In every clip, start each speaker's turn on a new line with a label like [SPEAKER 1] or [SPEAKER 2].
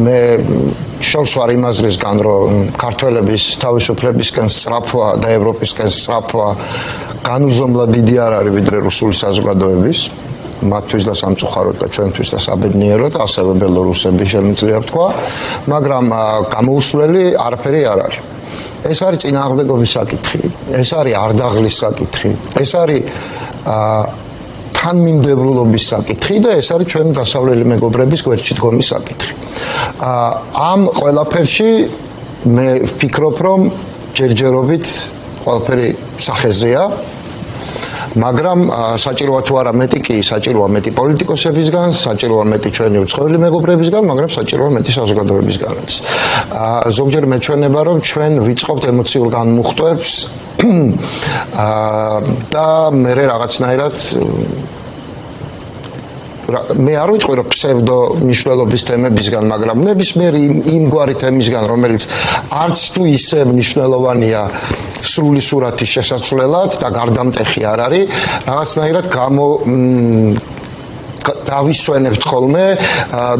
[SPEAKER 1] მე შორს ვარ იმაზრისგან, რომ ქართველების თავისუფლებისკენ სწრაფვა და ევროპისკენ სწრაფვა განუზომლად დიდი არ არის ვიდრე რუსული საზოგადოების. მათთვის და სამწუხაროდ და ჩვენთვის და საბედნიეროდ, ასევე ბელორუსების შემიძლია ვთქვა, მაგრამ გამოუსვლელი არაფერი არ არის. ეს არის წინააღმდეგობის საკითხი, ეს არის არდაღლის საკითხი, ეს არის თანმიმდევრულობის საკითხი და ეს არის ჩვენ დასავლელი მეგობრების გვერდში დგომის საკითხი. ამ ყველაფერში მე ვფიქრობ, რომ ჯერჯერობით ყველაფერი სახეზეა, მაგრამ საჭიროა თუ არა მეტი კი, საჭიროა მეტი პოლიტიკოსებისგან, საჭიროა მეტი ჩვენი უცხოელი მეგობრებისგან, მაგრამ საჭიროა მეტი საზოგადოებისგანაც. ზოგჯერ მეჩვენება, რომ ჩვენ ვიწყობთ ემოციურ განმუხტვებს და მე რაღაცნაირად მე არ ვიტყვი რომ ფსევდო მნიშვნელობის თემებისგან, მაგრამ ნებისმიერ იმგვარი თემისგან, რომელიც არც თუ ისე მნიშვნელოვანია სრული სურათის შესაცვლელად და გარდამტეხი არ არის, რაღაცნაირად დავისვენებთ ხოლმე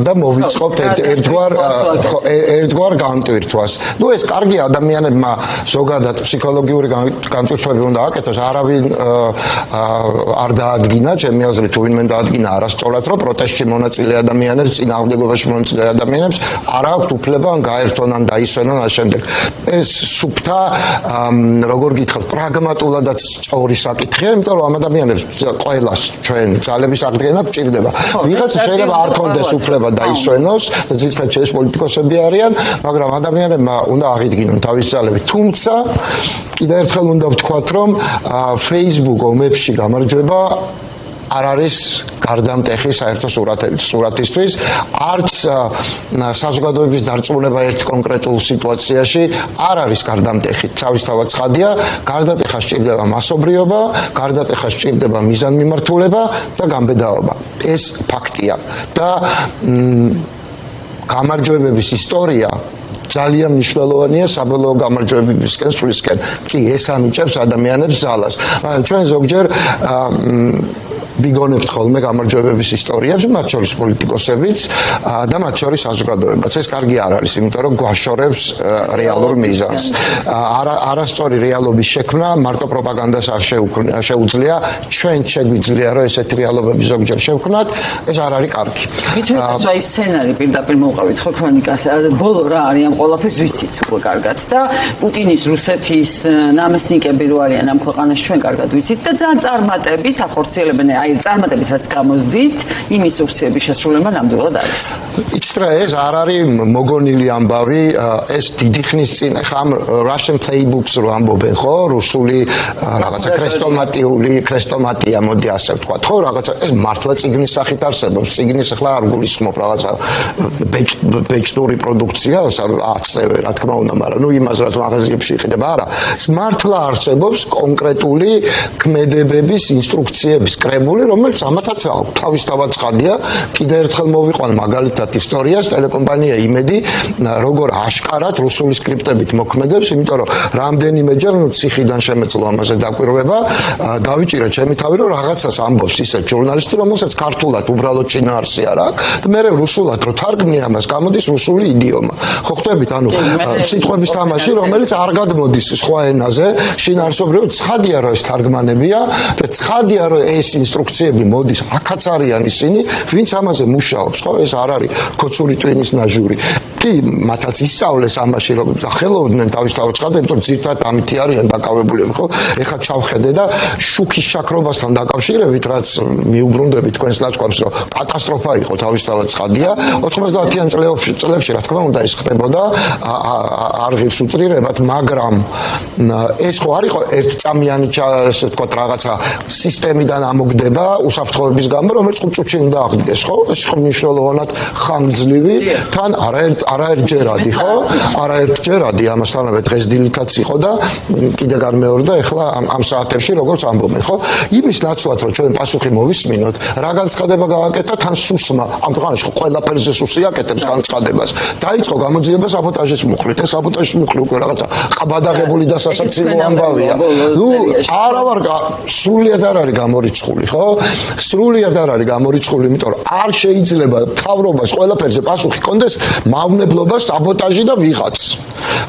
[SPEAKER 1] და მოვიწყობთ ერთგვარ განტვირთვას. ნუ ეს კარგი ადამიანებმა ზოგადად ფსიქოლოგიური განტვირთვები უნდა აკეთოს, არავინ არ დაადგინა, ჩემი აზრით, თუ ვინმე დაადგინა არასწორად, რომ პროტესტში მონაწილე ადამიანებს, წინააღმდეგობაში მონაწილე ადამიანებს არ აქვთ უფლება ან გაერთონ ან დაისვენონ ამ შემდეგ. ეს სუფთა, როგორ გითხრათ, პრაგმატულადაც სწორი საკითხია, იმიტომ რომ ამ ადამიანებს ყველას ჩვენ ძალების აღდგენა გვჭირდება. ვიღაცა შეიძლება არ კონდეს უფლება დაისვენოს და ძირითადად ეს პოლიტიკოსები არიან, მაგრამ ადამიანებმა უნდა აღიდგინონ თავის ძალები. თუმცა კიდევ ერთხელ უნდა ვთქვათ, რომ Facebook ომებში გამარჯვება არ არის გარდამტეხი საერთო სურათისთვის, არც საზოგადოების დარწმუნება ერთ კონკრეტულ სიტუაციაში არ არის გარდამტეხი. თავისთავად ცხადია, გარდატეხა სჭირდება მასობრიობა, გარდატეხა სჭირდება მიზანმიმართულება და გამბედაობა. ეს ფაქტია და გამარჯვებების ისტორია ძალიან მნიშვნელოვანია საბოლოო გამარჯვებებისკენ სულისკენ. კი, ეს ანიჭებს ადამიანებს ძალას. მაგრამ ჩვენ ზოგჯერ ვიგონებთ ხოლმე გამარჯვებების ისტორიებს, მათ შორის პოლიტიკოსებიც და მათ შორის საზოგადოებაც. ეს კარგი არ არის, იმიტომ რომ გვაშორებს რეალურ მიზანს. არასწორი რეალობის შექმნა მარტო პროპაგანდას არ შეუძლია, ჩვენ შეგვიძლია რომ ესეთი რეალობები ზოგჯერ შევქმნათ, ეს არ არის კარგი.
[SPEAKER 2] მიჩვენებს აი სცენარი პირდაპირ მოვყავით ხო ქრონიკას. ბოლო რა არის ამ ყველაფერს ვიცით უკვე კარგად და პუტინის რუსეთის ნამესნიკები რო არიან ამ ქვეყანაში ჩვენ კარგად ვიცით და ძალიან წარმატებით ახორციელებენ აი წარმატებით რაც გამოსდით, იმ ინსტრუქციების შესრულება ნამდვილად არის.
[SPEAKER 1] იცით რა, ეს არ არის მოგონილი ამბავი, ეს დიდი ხნის წინ ხამ Russian playbooks რო ამბობენ, ხო, რუსული რაღაცა ქრესტომატია, მოდი ასე ვთქვათ, ხო, რაღაცა ეს მართლა წიგნის სახით არსებობს. წიგნის ახლა არ გულისხმობ რაღაცა ბეჭდური პროდუქცია, ასევე რა თქმა უნდა, მაგრამ ნუ იმას რაც მაღაზიებში იყიდება, არა. ეს მართლა არსებობს კონკრეტული ქმედებების ინსტრუქციების კრებული, რომელიც ამათაც თავისთავად ცხადია. კიდევ ერთხელ მოვიყვან მაგალითად ისტორიას, ტელეკომპანია იმედი როგორ აშკარად რუსული სკრიპტებით მოქმედებს, იმიტომ რომ რამდენიმეჯერ ციხიდან შემეძლო ამაზე დაკვირვება, დავიჭირა ჩემი თავი, რომ რაღაცას ამბობს ისეთ ჟურნალისტი, რომელსაც ქართულად უბრალოდ შინაარსი არ აქვს და მე რუსულად რო თარგმნი ამას, გამოდის რუსული იდიომა. ხო ხვდებით, ანუ სიტყვების თამაში, რომელიც არ გადმოდის სხვა ენაზე, შინაარსობრივად ცხადია, რომ ეს თარგმანებია და ცხადია, რომ ეს ინსტრუქციები მოდის, აქაც არიან ისინი, ვინც ამაზე მუშაობს, ხო, ეს არ არის ქოცური ტვინის ნაჟური. კი, მათაც ისწავლეს ამაში, რომ ხელოვდნენ თავისთავად ცხადია, იმიტომ რომ ძირითადად ამითი არიან დაკავებულები, ხო? ეხლა ჩავხედე და შუქის შაქრობასთან დაკავშირებით, რაც მიუბრუნდებით თქვენს ნათქვამს, რომ კატასტროფა იყო თავისთავად ცხადია, 90-იან წლებში, რა თქმა უნდა, ეს ხდებოდა არ ღირს უტრირებად, მაგრამ ეს ხო არ იყო ერთწამიანი, ასე ვთქვათ, რაღაცა სისტემიდან ამოგდება უსაფრთხოების გამო, რომელიც 5 წუთში უნდა აღდგეს, ხო? ეს ხო მნიშვნელოვნად ხანგრძლივი, თან არაერთჯერადი ხო? არაერთჯერადი ამასთანავე დღეს დილითაც იყო და კიდე განმეორდა ეხლა ამ საათებში როგორც ამბობენ ხო? იმის ნაცვლად რომ ჩვენ პასუხი მოვისმინოთ, რა განცხადება გააკეთა თან სუსმა ამ ქვეყანაში ყველაფერზე სუსი აკეთებს განცხადებას. დაიწყო გამოძიება საბოტაჟის მუხლით. ეს საბოტაჟის მუხლი უკვე რაღაცა ყაბადაღებული და სასაცილო ამბავია. ნუ არა ვარ სრულიად არ არის გამორიცხული, ხო? სრულიად არ არის გამორიცხული, იმიტომ რომ არ შეიძლება მთავრობას ყველაფერზე პასუხი კონდეს მავნებლობა, საბოტაჟი და ვიღაც.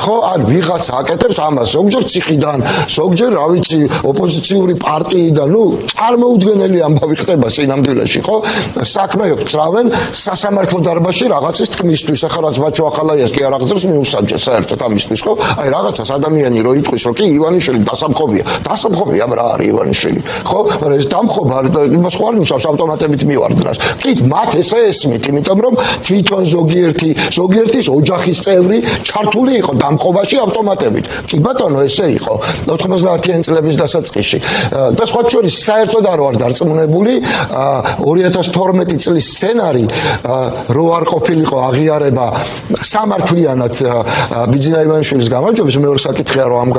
[SPEAKER 1] ხო, არ ვიღაც აკეთებს ამას, ზოგჯერ ციხიდან, ზოგჯერ რა ვიცი, ოპოზიციური პარტიიდან, ნუ წარმოუდგენელი ამბავი ხდება სინამდვილეში, ხო? საქმეებს წრავენ სასამართლო დარბაზში რაღაცის თქმისთვის, ახლა რაც ბაჩო ახალაიას კი არ აღწევს მიუსაჯეს საერთოდ ამისთვის, ხო? აი რაღაცას ადამიანი რო იტყვის, რომ კი ივანიშვილი დასამხობია. დასამხობია რა არის ივანიშვილი, ხო? მაგრამ ეს დამხობა იმას ხო არ ნიშნავს ავტომატებით მივარდნას. კი მათ ესე ესმით, იმიტომ რომ თვითონ ზოგიერთის ოჯახის წევრი ჩართული იყო დამხობაში ავტომატებით. კი ბატონო, ესე იყო 91-იანი წლების დასაწყისში. და სხვა შორის საერთოდ არ ვარ დარწმუნებული 2012 წლის სცენარი რო არ ყოფილიყო აღიარება სამართლიანად ბიძინა ივანიშვილის გამარჯვების, მეორე საკითხია რომ ამ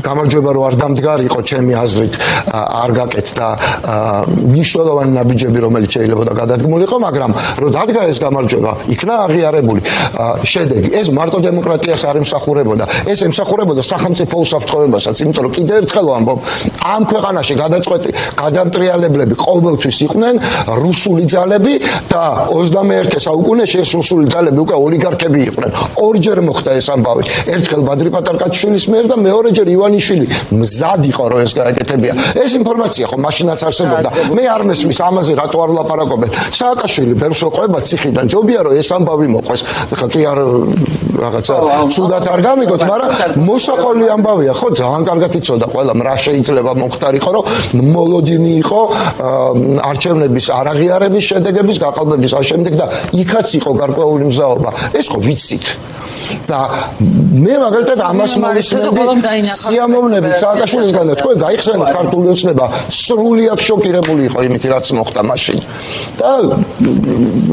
[SPEAKER 1] გამარჯვება რო არ დამდგარიყო ჩემი აზრით არ გაკეთდა მნიშვნელოვანი ნაბიჯები რომელიც შეიძლება და გადადგმულიყო, მაგრამ რო დადგა ეს გამარჯვება იქნა აღიარებული შედეგი. ეს მარტო დემოკრატიას არ ემსახურებოდა, ეს ემსახურებოდა სახელმწიფო უსაფრთხოებასაც, იმიტომ რომ კიდევ ერთხელ ვამბობ, ამ ქვეყანაში გადაწყვეტი გადამტრიალებლები ყოველთვის იყვნენ რუსული ძალები და 21 საუკუნეში ეს რუსული ძალები უკვე ოლიგარქები იყვნენ. ორჯერ მოხდა ეს ამბავი. ერთხელ ბადრი პატარკაჩვილის მიერ და მეორეჯერ ივანიშვილი მზად იყო რომ ეს გააკეთებია. ეს ინფორმაცია ხო მაშინაც არსებობდა. მე არ მესმის ამაზე რატო არ ვლაპარაკობენ. სააკაშვილი ბერს როყვება ციხიდან, ჯობია რომ ეს ამბავი მოყვეს. ხა კი არ რაღაცა ცუდად არ გამიგოთ, მაგრამ მოსაყოლი ამბავია, ხო, ძალიან კარგად იცოდა ყველამ რა შეიძლება მომხდარიყო, რომ მოლოდინი იყო არჩევნების არაღიარების შედეგების გაყალბების შემდეგ და იქაც იყო გარკვეული მზაობა. ეს ხო ვიცით. და მე მაგალითად ამას მოვისმენდი სიამოვნებით სააკაშვილისგან და თქვენ გაიხსენოთ ქართული ოცნება სრულიად შოკირებული იყო იმით რაც მოხდა მაშინ და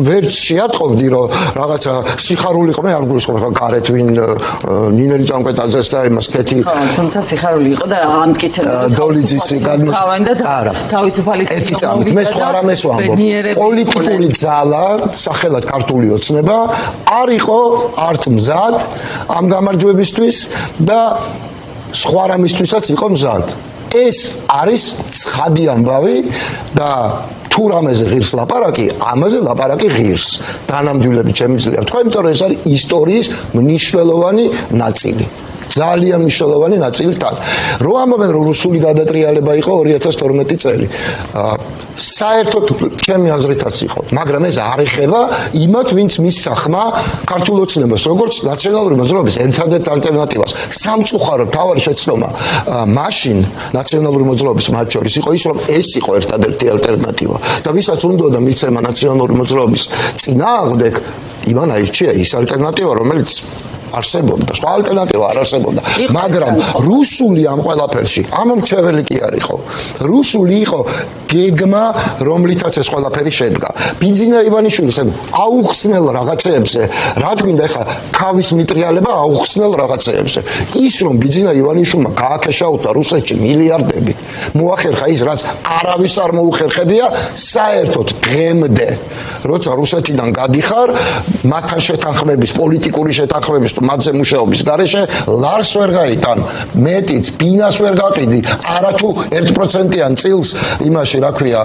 [SPEAKER 1] ვერ შეატყობდი რომ რაღაცა სიხარული იყო მე არ გულისხმობ ხა გარეთ ვინ ნინელი ჭამკვეტაძეს და იმას კეთი
[SPEAKER 2] თუმცა სიხარული იყო და ამტკიცებდა
[SPEAKER 1] დოლიძის
[SPEAKER 2] თავისუფალი
[SPEAKER 1] სისტემით მე სხვა რამეს ვამბობ პოლიტიკური ძალა სახელად ქართული ოცნება არ იყო არც მზად ამ გამარჯვებისთვის და სხვა რამისთვისაც იყო მზად. ეს არის ცხადი ამბავი და თუ რამეზე ღირს ლაპარაკი, ამაზე ლაპარაკი ღირს. დანამდვილებით შემიძლია თქვა, იმიტომ რომ ეს არის ისტორიის მნიშვნელოვანი ნაწილი. ძალიან მნიშვნელოვანი ნაწილი თან. რო ამბობენ რომ რუსული გადატრიალება იყო 2012 წელი. საერთოდ ჩემი აზრითაც იყო, მაგრამ ეს არ ეხება იმათ, ვინც მის სახმა ქართულ ოცნებას, როგორც ნაციონალური მოძრაობის ერთადერთ ალტერნატივას. სამწუხაროდ თავარი შეცდომა მაშინ ნაციონალური მოძრაობის მათ შორის იყო ის, რომ ეს იყო ერთადერთი ალტერნატივა. და ვისაც უნდოდა მიცემა ნაციონალური მოძრაობის წინააღმდეგ, იმან აირჩია ის ალტერნატივა, რომელიც არსებობდა, სხვა ალტერნატივა არ არსებობდა, მაგრამ რუსული ამ ყველაფერში ამომრჩეველი კი არ იყო. რუსული იყო გეგმა, რომლითაც ეს ყველაფერი შედგა. ბიძინა ივანიშვილის აუხსნელ რაღაცეებზე, რა გვინდა ეხლა თავის მიტრიალება აუხსნელ რაღაცეებზე. ის რომ ბიძინა ივანიშვილმა გააკეშაუთა რუსეთში მილიარდები, მოახერხა ის, რაც არავის არ მოუხერხებია, საერთოდ დღემდე, როცა რუსეთიდან გადიხარ, მათთან შეთანხმების, პოლიტიკური შეთანხმების მათზე მუშაობის გარეშე ლარს ვერ გაიტან, მეტიც ბინას ვერ გაყიდი, არათუ 1%-იან წილს იმაში რა ქვია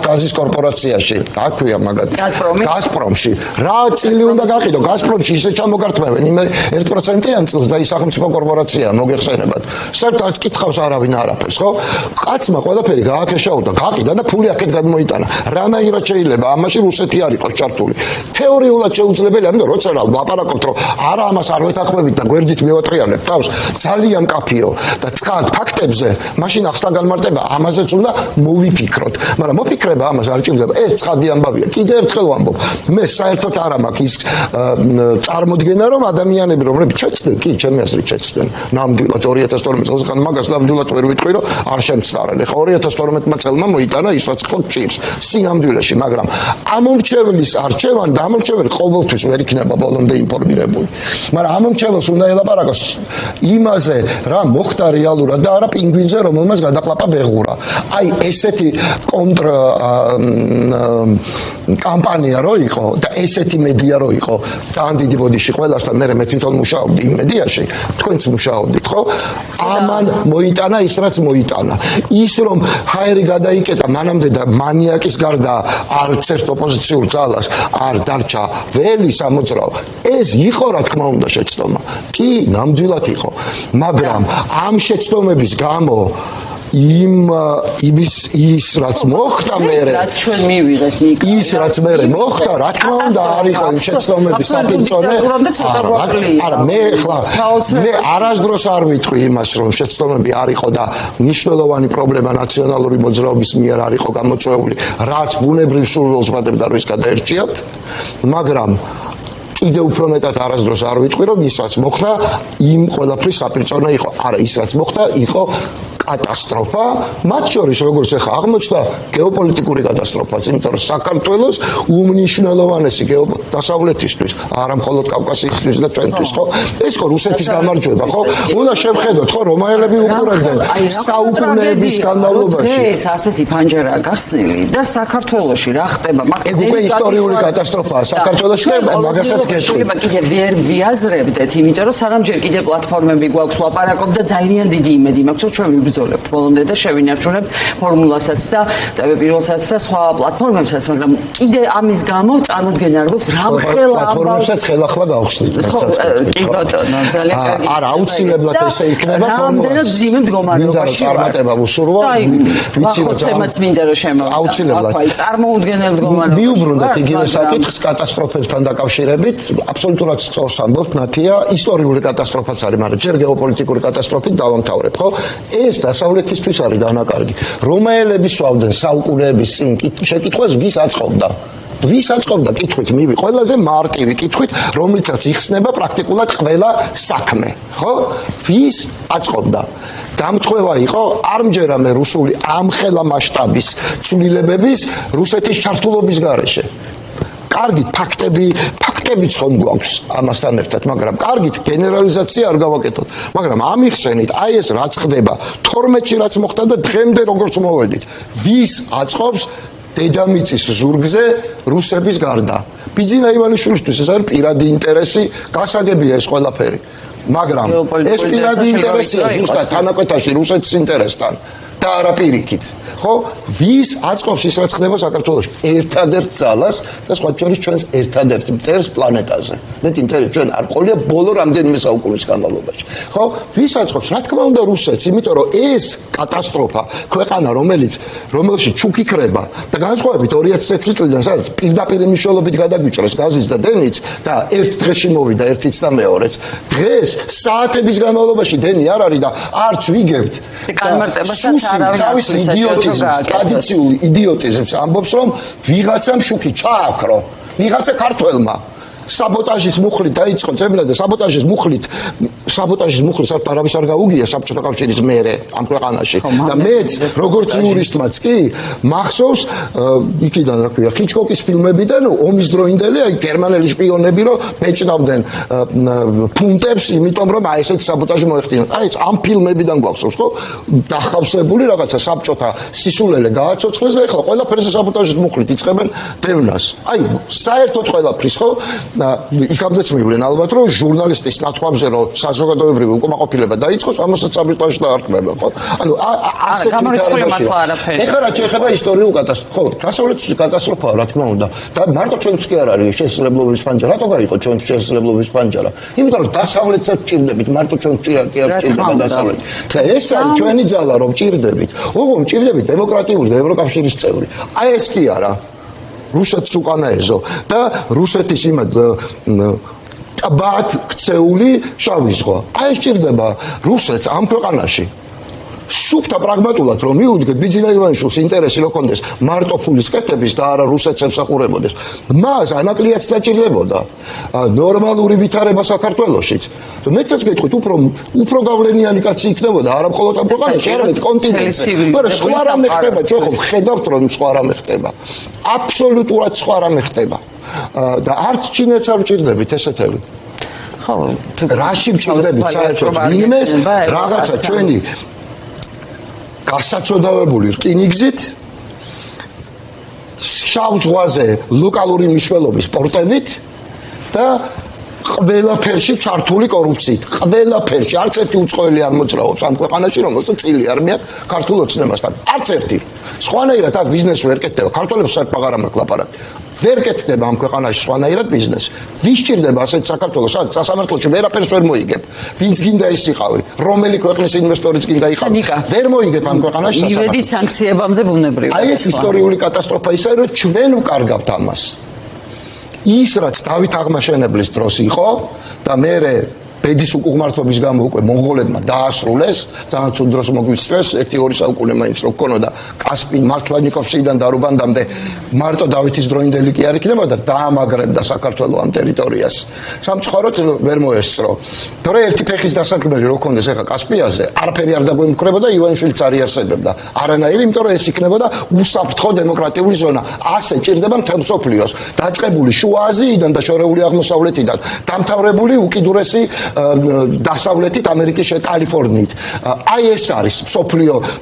[SPEAKER 1] გაზის კორპორაციაში, რა ქვია მაგათ გაზპრომში. რა წილი უნდა გაყიდო გაზპრომში ისე ჩამოგართმევენ იმ 1%-იან წილს და ის სახელმწიფო კორპორაციაა მოგეხსენებათ. საერთოდ არც კითხავს არავინ არაფერს, ხო? კაცმა ყველაფერი გააკეშაუდა, გაყიდა და ფული აქეთ გადმოიტანა. რანაირად შეიძლება ამაში რუსეთი არ იყოს ჩართული. თეორიულად შეუძლებელია, ამიტომ როცა ლაპარაკობთ რომ არა ამას არ ვეთანხმებით და გვერდით მევატრიალებთ თავს, ძალიან კაფიო და ცხად ფაქტებზე, მაშინ ახსნა განმარტება ამაზეც უნდა მოვიფიქროთ, მაგრამ მოფიქრება ამას არ ჭირდება. ეს ცხადი ამბავია. კიდევ ერთხელ ვამბობ, მე საერთოდ არ მაქვს ის წარმოდგენა, რომ ადამიანები რომლებიც შეცდნენ, კი, ჩემი აზრით შეცდნენ. ნამდვილად 2012 წელს ხან მაგას ნამდვილად ვერ ვიტყვი, რომ არ შემცდარენ. ეხლა 2012 წელმა მოიტანა ის რაც ხო ჭირს სინამდვილეში, მაგრამ ამორჩევლის არჩევანი და ამორჩეველი ყოველთვის ვერ იქნება ბოლომდე ინფორმირებული. მაგრამ ამორჩეველს უნდა ელაპარაკოს იმაზე, რა მოხდა რეალურად და არა პინგვინზე, რომელმაც გადაყლაპა ბეღურა. აი ესეთი კონტრ კამპანია რო იყო და ესეთი მედია რო იყო, ძალიან დიდი ბოდიში ყველასთან მე თვითონ მუშაობდი იმ მედიაში, თქვენც მუშაობდით, ხო? ამან მოიტანა ის რაც მოიტანა. ის რომ ჰაერი გადაიკეტა მანამდე და მანიაკის გარდა არც ერთ ოპოზიციურ ძალას არ დარჩა ველი სამოძრაო. ეს იყო რა თქმა უნდა შეცდომა. კი, ნამდვილად იყო. მაგრამ ამ შეცდომების გამო ის რაც მოხდა მერე
[SPEAKER 2] რაც ჩვენ მივიღეთ ნიკა
[SPEAKER 1] ის რაც მერე მოხდა რა თქმა უნდა არ იყო იმ შეცდომების საპირწონე არა მე არასდროს არ ვიტყვი იმას რომ შეცდომები არ იყო და მნიშვნელოვანი პრობლემა ნაციონალური მოძრაობის მიერ არ იყო გამოწვეული რაც ბუნებრივ სურვილს ვადებდა რომ ის გადაერჩიათ მაგრამ კიდე უფრო მეტად არასდროს არ ვიტყვი რომ ის რაც მოხდა იმ ყველაფრის საპირწონე იყო არა ის რაც მოხდა იყო კატასტროფა, მათ შორის როგორც ახლა აღმოჩნდა გეოპოლიტიკური კატასტროფაც, იმიტომ რომ საქართველოს უმნიშვნელოვანესი დასავლეთისთვის, არა მხოლოდ კავკასიისთვის და ჩვენთვის, ხო? ეს ხო რუსეთის გამარჯვება, ხო? უნდა შევხედოთ, ხო, რომაელები უყურებდნენ საუკუნეების განმავლობაში.
[SPEAKER 2] ეს ასეთი ფანჯარაა გახსნილი და საქართველოში რა ხდება?
[SPEAKER 1] ეგ უკვე ისტორიული კატასტროფაა საქართველოში და მაგასაც გეტყვით.
[SPEAKER 2] კიდე ვერ ვიაზრებდეთ, იმიტომ რომ საღამ ჯერ კიდე პლატფორმები გვაქვს ლაპარაკობ და ძალიან დიდი იმედი მაქვს, რომ ჩვენ ვიბრძოლებთ ბოლომდე და შევინარჩუნებთ ფორმულასაც და პირველსაც და სხვა პლატფორმებსაც, მაგრამ კიდე ამის გამო წარმოდგენა არ გვაქვს რამხელა
[SPEAKER 1] პლატფორმებსაც ხელახლა გავხსნით,
[SPEAKER 2] კი ბატონო, ძალიან კარგი.
[SPEAKER 1] არა, აუცილებლად ესე იქნება
[SPEAKER 2] რამდენად ძიმე მდგომარეობაში
[SPEAKER 1] წარმატება უსურვა,
[SPEAKER 2] ვიცი რომ თემაც მინდა რომ შემოვიდა.
[SPEAKER 1] აუცილებლად.
[SPEAKER 2] აი, წარმოუდგენელ მდგომარეობაში.
[SPEAKER 1] მიუბრუნდეთ იგივე საკითხს კატასტროფებთან დაკავშირებით, აბსოლუტურად სწორს ამბობთ, ნათია, ისტორიული კატასტროფაც არის, მაგრამ ჯერ გეოპოლიტიკური კატასტროფით დავამთავრებ, ხო? ეს დასავლეთისთვის არის დანაკარგი. რომაელები სვავდნენ საუკუნეების წინ შეკითხვას ვის აწყობდა? ვის აწყობდა კითხვით მივი ყველაზე მარტივი კითხვით, რომლითაც იხსნება პრაქტიკულად ყველა საქმე, ხო? ვის აწყობდა? დამთხვევა იყო არ მჯერამე რუსული ამხელა მასშტაბის ცვლილებების რუსეთის ჩართულობის გარეშე. კარგით ფაქტებიც ხომ გვაქვს ამასთან ერთად, მაგრამ კარგით გენერალიზაცია არ გავაკეთოთ. მაგრამ ამიხსენით, აი ეს რაც ხდება 12-ში რაც მოხდა და დღემდე როგორც მოვედით. ვის აწყობს დედამიწის ზურგზე რუსების გარდა? ბიძინა ივანიშვილისთვის ეს არის პირადი ინტერესი, გასაგებია ეს ყველაფერი. მაგრამ ეს პირადი ინტერესია ზუსტად თანაკვეთაში რუსეთის ინტერესთან. და არა პირიქით, ხო? ვის აწყობს ის რაც ხდება საქართველოში? ერთადერთ ძალას და სხვა შორის ჩვენს ერთადერთ მტერს პლანეტაზე. მეტი მტერი ჩვენ არ ყოლია ბოლო რამდენიმე საუკუნის განმავლობაში. ხო? ვის აწყობს? რა თქმა უნდა რუსეთს, იმიტომ რომ ეს კატასტროფა, ქვეყანა რომელში ჩუქი ქრება და განსხვავებით 2006 წლიდან სადაც პირდაპირ მნიშვნელობით გადაგვიჭრეს გაზის და დენიც და ერთ დღეში მოვიდა ერთიც და მეორეც. დღეს საათების განმავლობაში დენი არ არის და არც ვიგებთ. თავის იდიოტიზმს, ტრადიციული იდიოტიზმს ამბობს, რომ ვიღაცამ შუქი ჩააქრო, ვიღაცა ქართველმა საბოტაჟის მუხლით დაიწყო ძებნა და საბოტაჟის მუხლით არავის არ გაუგია საბჭოთა კავშირის მერე ამ ქვეყანაში და მეც როგორც იურისტმაც კი მახსოვს იქიდან რა ქვია ჰიჩკოკის ფილმებიდან ომის დროინდელი აი გერმანელი შპიონები რომ ბეჭდავდნენ ფუნტებს იმიტომ რომ აი ესეთი საბოტაჟი მოეხდინა აი ეს ამ ფილმებიდან გვახსოვს ხო დახავსებული რაღაცა საბჭოთა სისულელე გააცოცხლეს და ეხლა ყველაფერზე საბოტაჟის მუხლით იწყებენ დევნას აი საერთოდ ყველაფრის ხო იქამდეც მივიდნენ ალბათ რომ ჟურნალისტის ნათქვამზე რომ საზოგადოებრივი უკმაყოფილება დაიწყოს ამასაც საბჭოთაში დაარქმევენ ხო ანუ ასეთი ეხლა რა შეიძლება ისტორიულ კატასტროფა ხო დასავლეთის კატასტროფაა რა თქმა უნდა და მარტო ჩვენც კი არ არის შესაძლებლობის პანჯარა რატო გაიყო ჩვენ შესაძლებლობის პანჯარა იმიტომ რომ დასავლეთსაც ჭირდებით მარტო ჩვენ კი არ ჭირდება დასავლეთი და ეს არის ჩვენი ძალა რომ ჭირდებით ოღონდ ჭირდებით დემოკრატიული და ევროკავშირის წევრი აი ეს კი არა რუსეთს უკანა ეზო და რუსეთის იმად ტბად ქცეული შავი ზღვა. აი ეს ჭირდება რუსეთს ამ ქვეყანაში სუფთა პრაგმატულად რომ მიუდგეთ ბიძინა ივანიშვილს ინტერესი რო კონდეს მარტო ფულის კეთების და არა რუსეთს ემსახურებოდეს. მას ანაკლიაც დაჭირდებოდა ნორმალური ვითარება საქართველოშიც. მეცაც გეტყვით უფრო გავლენიანი კაცი იქნებოდა არა მხოლოდ ამ ქვეყანაში, არამედ კონტინენტზე. მაგრამ სხვა რამე ხდება, ჩვენ ხომ ხედავთ რომ სხვა რამე ხდება. აბსოლუტურად სხვა რამე ხდება. და არც ჩინეთს არ ვჭირდებით ესეთები.
[SPEAKER 2] ხო,
[SPEAKER 1] რაში ვჭირდებით საერთოდ ვინმეს რაღაცა ჩვენი გასაცოდავებული რკინიგზით შავ ზღვაზე ლოკალური მნიშვნელობის პორტებით და ყველაფერში ჩართული კორუფციით. ყველაფერში არც ერთი უცხოელი არ მოძრაობს ამ ქვეყანაში, რომელსაც წილი არ მეაქვს ქართულ ოცნებასთან. არც ერთი. სხვანაირად აქ ბიზნესი ვერ კეთდება. ქართველებს საერთოდ აღარ მაქვს ლაპარაკი. ვერ კეთდება ამ ქვეყანაში სხვანაირად ბიზნესი. ვის ჭირდება ასეთ საქართველოს, სადაც სასამართლოში ვერაფერს ვერ მოიგებ. ვინც გინდა ის იყავი, რომელი ქვეყნის ინვესტორიც გინდა იყავი. ვერ მოიგებ ამ ქვეყანაში სასამართლოში.
[SPEAKER 2] მივედით სანქციებამდე ბუნებრივია.
[SPEAKER 1] აი ეს ისტორიული კატასტროფა ისაა, რომ ჩვენ უკარგავთ ამას. ის რაც დავით აღმაშენებლის დროს იყო და მე ბედის უკუღმართობის გამო უკვე მონღოლებმა დაასრულეს, ძალიან ცუდ დროს მოგვიწევს, 1-2 საუკუნე მაინც რო გქონოდა კასპინ მართლანიკოვსკიდან და რუბანდამდე მარტო დავითის დროინდელი კი არ იქნებოდა და დაამაგრებდა საქართველოს ამ ტერიტორიას. სამწუხაროდ ვერ მოესწრო. თორე ერთი ფეხის დასაქმელი რო ქონდეს ახლა კასპიაზე, არაფერი არ დაგვემხრებოდა, ივანიშვილიც არ იარსებდა. არანაირი, იმიტომ რომ ეს იქნებოდა უსაფრთხო დემოკრატიული ზონა. ასე ჭირდება მთელ მსოფლიოს. დაწყებული შუა აზიიდან და შორეული აღმოსავლეთიდან, დამთავრებული უკიდურესი დასავლეთით ამერიკის კალიფორნიით. აი ეს არის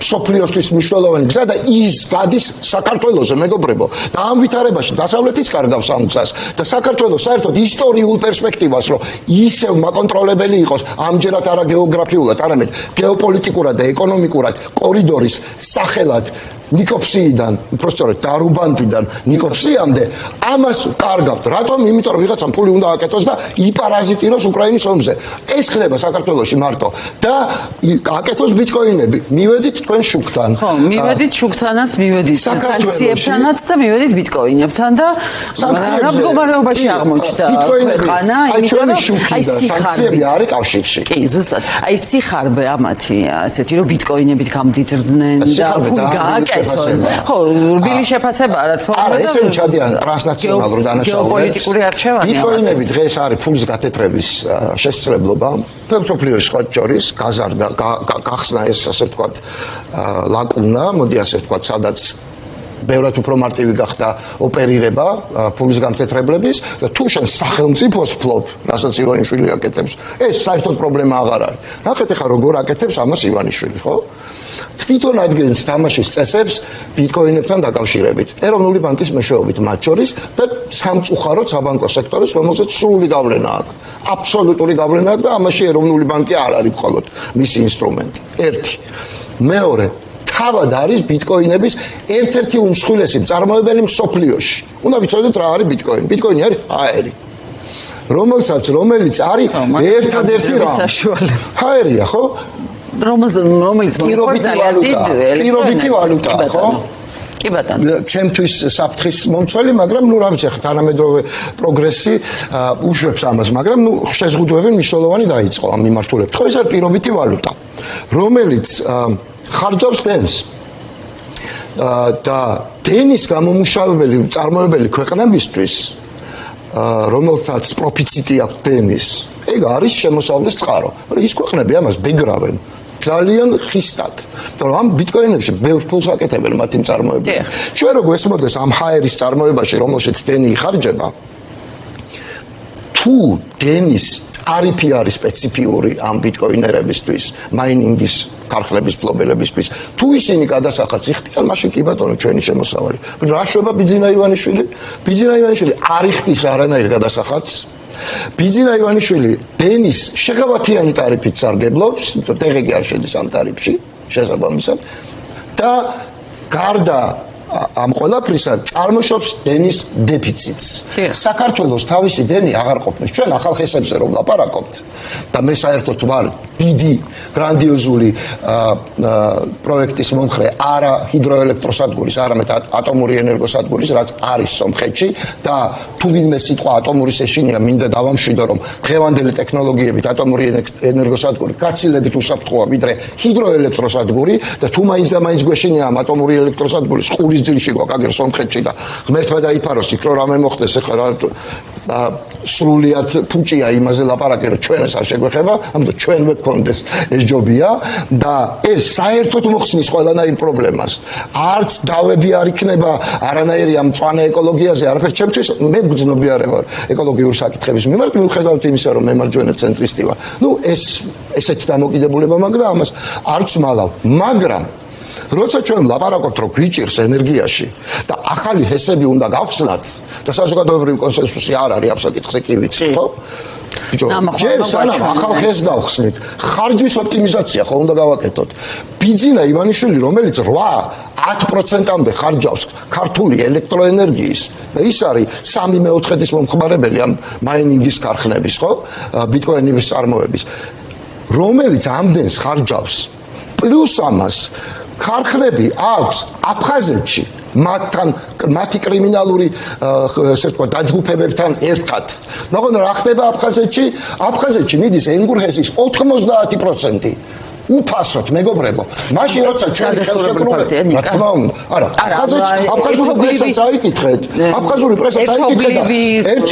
[SPEAKER 1] მსოფლიოსთვის მნიშვნელოვანი გზა და ის გადის საქართველოზე, მეგობრებო. და ამ ვითარებაში დასავლეთიც კარგავს ამ გზას და საქართველოს საერთოდ ისტორიულ პერსპექტივას, რომ ისევ მაკონტროლებელი იყოს, ამჯერად არა გეოგრაფიულად, არამედ გეოპოლიტიკურად და ეკონომიკურად კორიდორის სახელად ნიკოფსიიდან, უბრალოდ დარუბანდიდან ნიკოფსიამდე ამას კარგავთ. რატომ? იმიტომ რომ ვიღაცამ ფული უნდა აკეთოს და იპარაზიტიროს უკრაინის ომზე. ეს ხდება საქართველოში მარტო და აკეთოს ბიტკოინები. მივედით თქვენ შუქთან.
[SPEAKER 2] ხო, მივედით შუქთანაც, მივედით სანქციებთანაც და მივედით ბიტკოინებთან და რა მდგომარეობაში აღმოჩნდა ქვეყანა, იმიტომ რომ აი
[SPEAKER 1] სანქციები არის კავშირში.
[SPEAKER 2] კი, ზუსტად. აი სიხარბე ამათი, ასეთი რომ ბიტკოინებით გამდიდრდნენ და გააკეთეს. ხო, რბილი შეფასება რა თქმა უნდა.
[SPEAKER 1] არა, ესე ჩადიან ტრანსნაციონალურ დანაშაულებს.
[SPEAKER 2] გეოპოლიტიკური არჩევანი.
[SPEAKER 1] ბიტკოინები დღეს არის ფულის გათეთრების შესაძლებლობა. მსოფლიოს სხვა შორის გაზარდა, გახსნა ეს ასე ვთქვათ ლაკუნა, მოდი ასე ვთქვათ, სადაც ბევრად უფრო მარტივი გახდა ოპერირება ფულის გამთეთრებლების და თუ შენ სახელმწიფოს ფლობ, რასაც ივანიშვილი აკეთებს, ეს საერთოდ პრობლემა აღარ არის. ნახეთ ახლა როგორ აკეთებს ამას ივანიშვილი, ხო? თვითონ ადგენს თამაშის წესებს ბიტკოინებთან დაკავშირებით. ეროვნული ბანკის მეშვეობით მათ შორის და სამწუხაროდ საბანკო სექტორის, რომელსაც სრული გავლენა აქვს. აბსოლუტური გავლენა აქვს და ამაში ეროვნული ბანკი არ არის მხოლოდ მისი ინსტრუმენტი. ერთი. მეორე, თავად არის ბიტკოინების ერთ-ერთი უმსხვილესი მწარმოებელი მსოფლიოში. უნდა ვიცოდეთ რა არის ბიტკოინი. ბიტკოინი არის ჰაერი. რომელიც არის ერთადერთი რამ. ჰაერია, ხო?
[SPEAKER 2] რომელიც
[SPEAKER 1] პირობითი ვალუტა, ხო?
[SPEAKER 2] კი ბატონო.
[SPEAKER 1] ჩემთვის საფრთხის მომცველი, მაგრამ რა ვიცი, თანამედროვე პროგრესი უშვებს ამას, მაგრამ შეზღუდვები მნიშვნელოვანი დაიწყო ამ მიმართულებით. ხო, ეს არის პირობითი ვალუტა, რომელიც ხარჯავს დენს. და დენის გამომუშავებელი წარმოებელი ქვეყნებისთვის, რომელთაც პროფიციტი აქვს დენის, ეგ არის შემოსავლის წყარო. ის ქვეყნები ამას ბეგრავენ. ძალიან ხისტად. თორემ ამ ბიტკოინებში ბევრ ფულს აკეთებენ მათი მწარმოებლები. ჩვენ რო გვესმოდეს ამ ჰაერის წარმოებაში, რომელშიც დენი იხარჯება, თუ დენის არიფი არის სპეციფიური ამ ბიტკოინერებისთვის, მაინინგის ქარხნების ფლობელებისთვის. თუ ისინი გადასახადს იხდიან, მაშინ კი ბატონო ჩვენი შემოსავალი. რა შვება ბიძინა ივანიშვილი? ბიძინა ივანიშვილი არ იხდის არანაირ გადასახადს. ბიძინა ივანიშვილი დენის შეღავათიანი ტარიფით სარგებლობს, თორე დღეგი არ შედის ამ ტარიფში, შესაბამისად. და გარდა ამ ყველაფრისა წარმოშობს დენის დეფიციტს. საქართველოს თავისი დენი აღარ ყოფნის. ჩვენ ახალ ხესებზე რომ ლაპარაკობთ და მე საერთოდ ვარ დიდი გრანდიოზული პროექტის მომხრე არა ჰიდროელექტროსადგურის, არამედ ატომური ენერგოსადგურის, რაც არის სომხეთში და თუ ვინმე სიტყვა ატომური ეშინია, მინდა დავამშვიდო, რომ დღევანდელი ტექნოლოგიებით ატომური ენერგოსადგური გაცილებით უსაფრთხოა ვიდრე ჰიდროელექტროსადგური და თუ მაინც და მაინც გვეშინია ამ ატომური ელექტროსადგურის ყურის ძილში გვაკაგერ სომხეთში და ღმერთმა დაიფაროს იქ რომ რამე მოხდეს ახლა სრულიად ფუჭია იმაზე ლაპარაკი რომ ჩვენ ეს არ შეგვეხება, ამიტომ ჩვენვე გქონდეს ეს ჯობია და ეს საერთოდ მოხსნის ყველანაირ პრობლემას. არც დავები არ იქნება არანაირი ამ მწვანე ეკოლოგიაზე, არაფერ ჩემთვის მე მგრძნობიარე ვარ ეკოლოგიური საკითხების მიმართ, მიუხედავად იმისა რომ მე მარჯვენა ცენტრისტი ვარ. ესეთი დამოკიდებულება მაქვს და ამას არ ვცმალავ, მაგრამ როცა ჩვენ ლაპარაკობთ რომ გვიჭირს ენერგიაში და ახალი ჰესები უნდა გავხსნათ და საზოგადოებრივი კონსენსუსი არ არის ამ საკითხზე კი ვიცი, ხო? ჯერ სანამ ახალ ხეს გავხსნით, ხარჯვის ოპტიმიზაცია ხო უნდა გავაკეთოთ. ბიძინა ივანიშვილი, რომელიც 8-10%-მდე ხარჯავს ქართული ელექტროენერგიის და ის არის 3/4 მომხმარებელი ამ მაინინგის ქარხნების, ხო? ბიტკოინების წარმოების, რომელიც ამდენს ხარჯავს. პლუს ამას ქარხნები აქვს აფხაზეთში მათი კრიმინალური ესე ვთქვა დაჯგუფებებთან ერთად. მაგრამ რა ხდება აფხაზეთში? აფხაზეთში მიდის ენგურჰესის 90%. უფასოდ მეგობრებო. მაშინ როცა ჩვენ ხელშეკრულებით, რა თქმა უნდა. არა, აფხაზური პრესაც აიკითხეთ. აფხაზური პრესაც აიკითხეთ და ერთ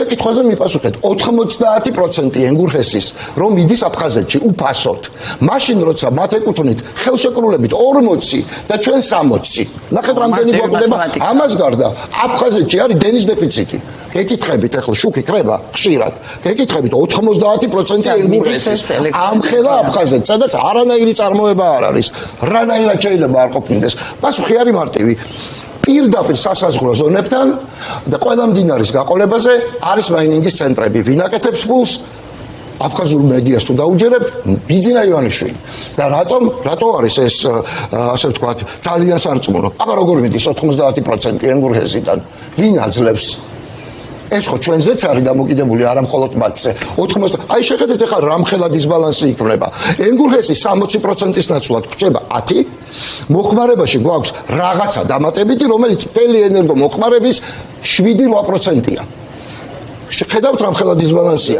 [SPEAKER 1] შეკითხვაზე მიპასუხეთ. 90% ენგურჰესის რომ მიდის აფხაზეთში უფასოდ. მაშინ როცა მათ ეკუთვნით ხელშეკრულებით 40 და ჩვენ 60. ნახეთ რამდენი გვაკვდება. ამას გარდა აფხაზეთში არის დენის დეფიციტი. გეკითხებით ახლა შუქი კრება ხშირად. გეკითხებით 90% ენგურჰესის ამხელა აფხაზეთს, სადაც არანაირი წარმოება არ არის. რანაირად შეიძლება არ ყოფნიდეს. პასუხი არის მარტივი. პირდაპირ სასაზღვრო ზონებთან და ყველა მდინარის გაყოლებაზე არის მაინინგის ცენტრები. ვინ აკეთებს ფულს? აფხაზურ მედიას თუ დაუჯერებთ, ბიძინა ივანიშვილი. და რატო არის ეს ასე ვთქვათ, ძალიან სარწმუნო? აბა როგორ მიდის 90% ენგურჰესიდან? ვინ აძლევს? ეს ხო ჩვენზეც არის დამოკიდებული, არა მხოლოდ მათზე. 80. აი შეხედეთ ახლა რამხელა დისბალანსი იქნება. ენგურჰესის 60%-ის ნაცვლად გვჭება 10, მოხმარებაში გვაქვს რაღაცა დამატებითი, რომელიც მთელი ენერგო მოხმარების 7-8%-ია. შეხედავთ რამხელა დისბალანსია.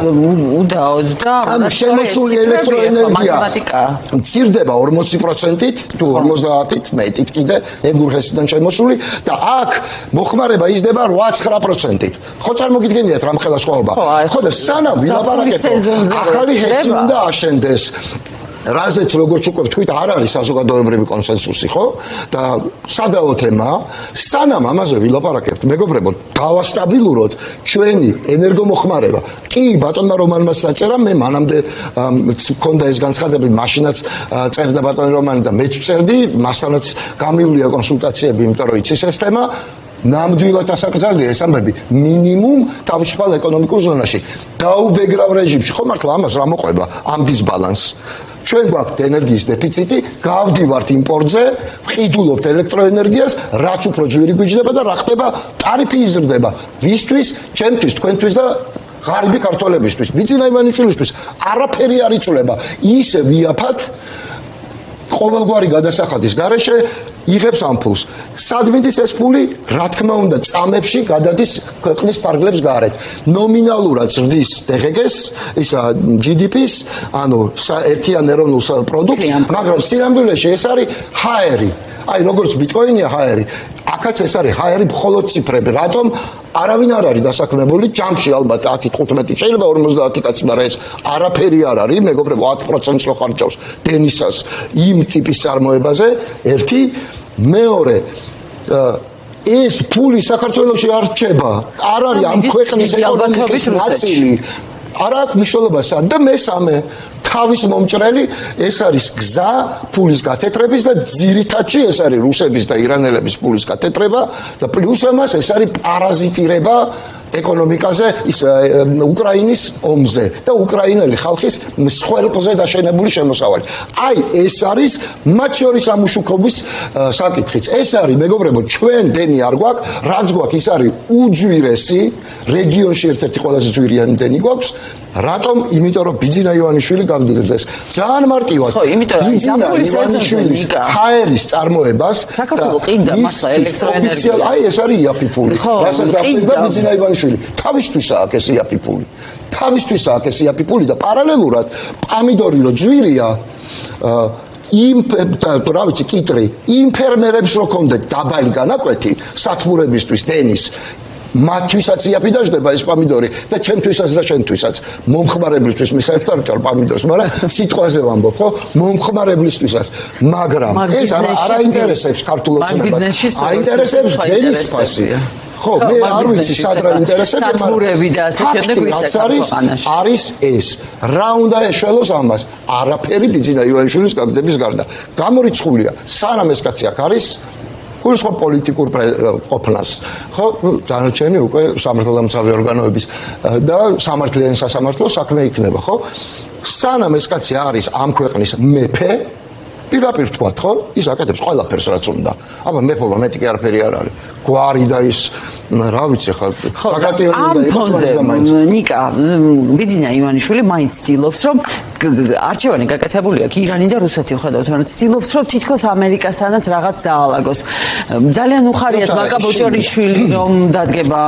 [SPEAKER 2] უდაოდ და
[SPEAKER 1] ამ შემოსული ელექტროენერგია მცირდება 40%-ით თუ 50-ით, მეტით კიდე ენგურჰესიდან შემოსული და აქ მოხმარება იზრდება 8-9%-ით. ხო წარმოგიდგენიათ რამხელა სხვაობა? ხო და სანამ ვილაპარაკებთ ახალი ჰესი უნდა აშენდეს. რაზეც როგორც უკვე ვთქვით, არ არის საზოგადოებრივი კონსენსუსი, ხო? და სადაო თემა, სანამ ამაზე ვილაპარაკებთ, მეგობრებო, დავასტაბილუროთ ჩვენი ენერგომოხმარება. კი, ბატონმა რომანმაც დაწერა, მე მანამდე მქონდა ეს განცხადები, მაშინაც წერდა ბატონი რომანი და მეც ვწერდი, მასთანაც გამივლია კონსულტაციები, იმიტომ რომ იცის ეს თემა. ნამდვილად ასაკრძალია ეს ამბები მინიმუმ თავისუფალ ეკონომიკურ ზონაში. დაუბეგრავ რეჟიმში, ხო მართლა ამას რა მოყვება ამ დისბალანსს? ჩვენ გვაქვს ენერგიის დეფიციტი, გავდივართ იმპორტზე, ვყიდულობთ ელექტროენერგიას, რაც უფრო ძვირი გვიჯდება და რა ხდება? ტარიფი იზრდება. ვისთვის? ჩემთვის, თქვენთვის და ღარიბი ქართველებისთვის. ბიძინა ივანიშვილისთვის არაფერი არ იცვლება. ისე ვიაფათ ყოველგვარი გადასახადის გარეშე იღებს ამ ფულს. სად მიდის ეს ფული? რა თქმა უნდა, წამებში გადადის ქვეყნის ფარგლებს გარეთ. ნომინალურად ზრდის DGG-ს, ისა GDP-ს, ანუ ერთიან ეროვნულ პროდუქტს, მაგრამ სინამდვილეში ეს არის HR-ი. აი როგორც ბიტკოინია HR-ი, აქაც ეს არის HR-ი მხოლოდ ციფრები. რატომ? არავინ არ არის დასაქმებული ჯამში ალბათ 10-15 შეიძლება 50 კაცი, მაგრამ ეს არაფერი არ არის, მეგობრებო, 8%-ს რო ხარჯავს დენისას იმ ტიპის წარმოებაზე, ერთი, მეორე, ეს ფული საქართველოში არ რჩება, არ არის ამ ქვეყნის ეკონომიკის ნაწილი. არ აქვს მნიშვნელობასა და მესამე თავის მომჭრელი ეს არის გზა ფულის გათეთრების და ძირითადში ეს არის რუსების და ირანელების ფულის გათეთრება და პლუს ამას ეს არის პარაზიტირება ეკონომიკაზე, ის უკრაინის ომზე და უკრაინელი ხალხის მსხვერპლზე დაშენებული შემოსავალი. აი ეს არის მათ შორის ამუშუქობის საკითხიც. ეს არის მეგობრებო, ჩვენ დენი არ გვაქვს, რაც გვაქვს ის არის უძვირესი რეგიონში ერთ-ერთი ყველაზე ძვირიანი დენი გვაქვს. რატომ? იმიტომ რომ ბიძინა ივანიშვილი გამდიდრდეს. ძალიან მარტივად. ბიძინა ივანიშვილის ჰაერის წარმოებას
[SPEAKER 2] საქართველოს ყიდა მასა ელექტროენერგია.
[SPEAKER 1] აი ეს არის იაფიფული. რასაც დაფიქრდა ბიძინა ივანიშვილი. თავისთვისაა ეს იაფიფული. თავისთვისაა ეს იაფიფული და პარალელურად პამიდორი რო ძვირია რა ვიცი კიტრი იმ ფერმერებს რო კონდეთ დაბალი განაკვეთი სათბურებისთვის დენის მათთვისაც იაფი დაждდება ეს პამიდორი და ჩემთვისაც და შენთვისაც მომხმარებლისთვის მე საერთოდ არ პამიდორს მაგრამ სიტყვაზე ვამბობ ხო მომხმარებლისთვისაც მაგრამ ეს არ აინტერესებს ქართულ ოცნებას აინტერესებს დენის ფასი ხო მე არ ვიცი სად რა ინტერესებს
[SPEAKER 2] სათბურები და ასე შემდეგ
[SPEAKER 1] არის ეს რა უნდა ეშველოს ამას არაფერი ბიძინა ივანიშვილის გაგდების გარდა გამორიცხულია სანამ ეს კაცი აქ არის ხო პოლიტიკურ ყოფნას ხო დანარჩენი უკვე სამართალდამცავი ორგანოების და სამართლიანი სასამართლო საქმე იქნება ხო სანამ ეს კაცი არის ამ ქვეყნის მეფე პირდაპირ თქვათ ხო ის აკეთებს ყველაფერს რაც უნდა აბა მეფობა მეტი კი არაფერი არ არის გვარი და ის რა ვიცი ხა
[SPEAKER 2] ბაგრატიონი და ემოციონალური ნიკა ბიძინა ივანიშვილი მაინც ცდილობს რომ არჩევანი გაკეთებული აქვს ირანი და რუსეთი ხედავთ მაგრამ ცდილობს რომ თითქოს ამერიკასთანაც რაღაც დაალაგოს ძალიან უხარიათ მაკა ბოჭორიშვილი რომ დადგება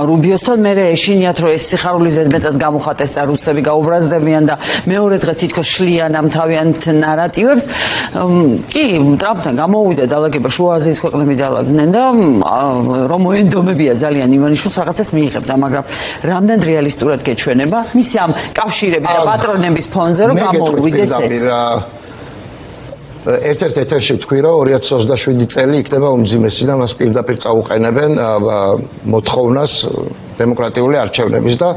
[SPEAKER 2] რუბიოსთან მე ეშინიათ რომ ეს სიხარული ზედმეტად გამოხატეს და რუსები გაუბრაზდებიან და მეორე დღეს თითქოს შლიან ამ თავიანთ ნარატივებს კი ტრამპთან გამოვიდა დაალაგება შუა აზიის ქვეყნები დაალაგდნენ და რომ მოენდომებია ძალიან ივანიშვილს რაღაცას მიიღებდა მაგრამ რამდენ რეალისტურად გეჩვენება მისი ამ კავშირების და პატრონების ფონზე რომ გამოვიდეს ეს
[SPEAKER 1] ერთ-ერთ ეთერში თქვი რომ 2027 წელი იქნება უმძიმესი და მას პირდაპირ წაუყენებენ მოთხოვნას დემოკრატიული არჩევნების და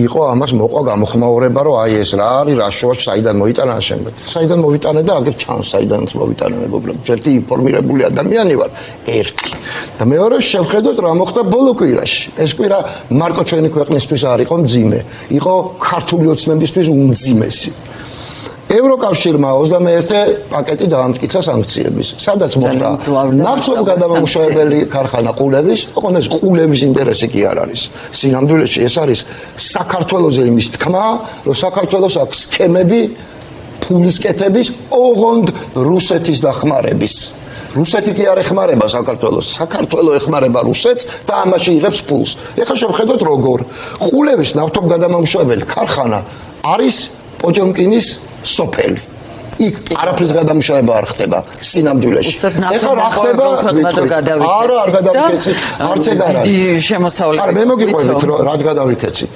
[SPEAKER 1] იყო ამას მოყვა გამოხმაურება რომ აი ეს რა არის რა შოა საიდან მოიტანა შემდეგ საიდან მოვიტანე და აგერ ჩანს საიდანაც მოვიტანე მეგობრებო ერთი ინფორმირებული ადამიანი ვარ ერთი და მეორე შევხედოთ რა მოხდა ბოლო კვირაში ეს კვირა მარტო ჩვენი ქვეყნისთვის არ იყო მძიმე იყო ქართული ოცნებისთვის უმძიმესი ევროკავშირმა 21 პაკეტი დაამტკიცა სანქციების. სადაც მოხდა ნავთობ გადამამუშავებელი ქარხანა ყულევის, ოღონდ ეს ყულევის ინტერესი კი არ არის. სინამდვილეში ეს არის საქართველოზე იმის თქმა, რომ საქართველოს აქვს სქემები ფულის კეთების, ოღონდ რუსეთის დახმარების. რუსეთი კი არ ეხმარება საქართველოს, საქართველო ეხმარება რუსეთს და ამაში იღებს ფულს. ეხლა შევხედოთ როგორ. ყულევის ნავთობ გადამამუშავებელი ქარხანა არის პოტიომკინის სოფელი. იქ არაფრის გადამუშავება არ ხდება სინამდვილეში. ეხლა რა ხდება? არა, არ გადავიქეცით. არც ეგ არ არის.
[SPEAKER 2] დიდი შემოსავლები.
[SPEAKER 1] არა, მე მოგიყვებით რომ რა გადავიქეცით.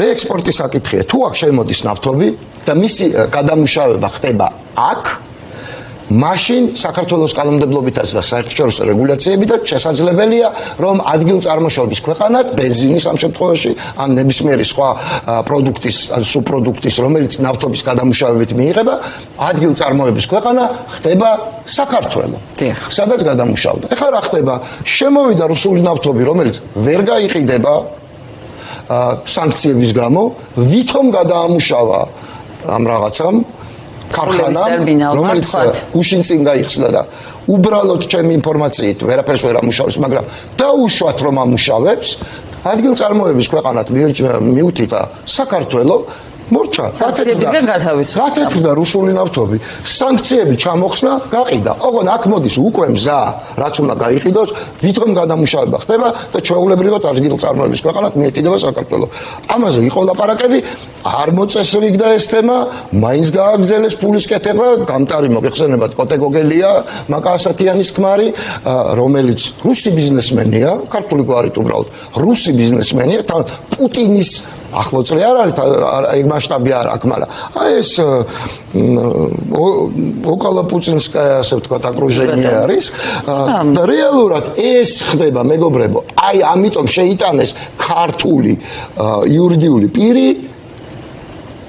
[SPEAKER 1] რეექსპორტის საკითხია. თუ აქ შემოდის ნავთობი და მისი გადამუშავება ხდება აქ მაშინ საქართველოს კანონმდებლობითაც და საერთაშორისო რეგულაციებითაც შესაძლებელია რომ ადგილწარმოშობის ქვეყანად ბენზინის ამ შემთხვევაში ან ნებისმიერი სხვა პროდუქტის ან სუბპროდუქტის რომელიც ნავთობის გადამუშავებით მიიღება ადგილწარმოების ქვეყანა ხდება საქართველო. სადაც გადამუშავდა. ეხლა რა ხდება? შემოვიდა რუსული ნავთობი რომელიც ვერ გაიყიდება სანქციების გამო, ვითომ გადაამუშავა ამ რაღაცამ ქარხანა რომელიც გუშინ წინ გაიხსნა და უბრალოდ ჩემი ინფორმაციით ვერაფერს ვერ ამუშავებს მაგრამ დაუშვათ რომ ამუშავებს ადგილწარმოების ქვეყანად მიუთითა საქართველო მორჩა
[SPEAKER 2] სანქციებისგან გათავისუფლდა
[SPEAKER 1] გათეთრდა რუსული ნავთობი სანქციები ჩამოხსნა გაყიდა ოღონდ აქ მოდის უკვე მზა რაც უნდა გაიყიდოს ვითომ გადამუშავება ხდება და ჩვეულებრივად ადგილწარმოების ქვეყანად მიეკიდება საქართველო ამაზე იყო ლაპარაკები არ მოწესრიგდა ეს თემა მაინც გააგრძელეს ფულის კეთება გამტარი მოგეხსენებათ კოტე გოგელია მაკა ასათიანის ქმარი რომელიც რუსი ბიზნესმენია ქართული გვარით უბრალოდ რუსი ბიზნესმენია თან პუტინის ახლო წრე არ არის ეგ მასშტაბი არ აქვს მაგრამ აი ეს ოკალა პუცინსკაია ასე ვთქვათ აკრუჟენია არის და რეალურად ეს ხდება მეგობრებო აი ამიტომ შეიტანეს ქართული იურიდიული პირი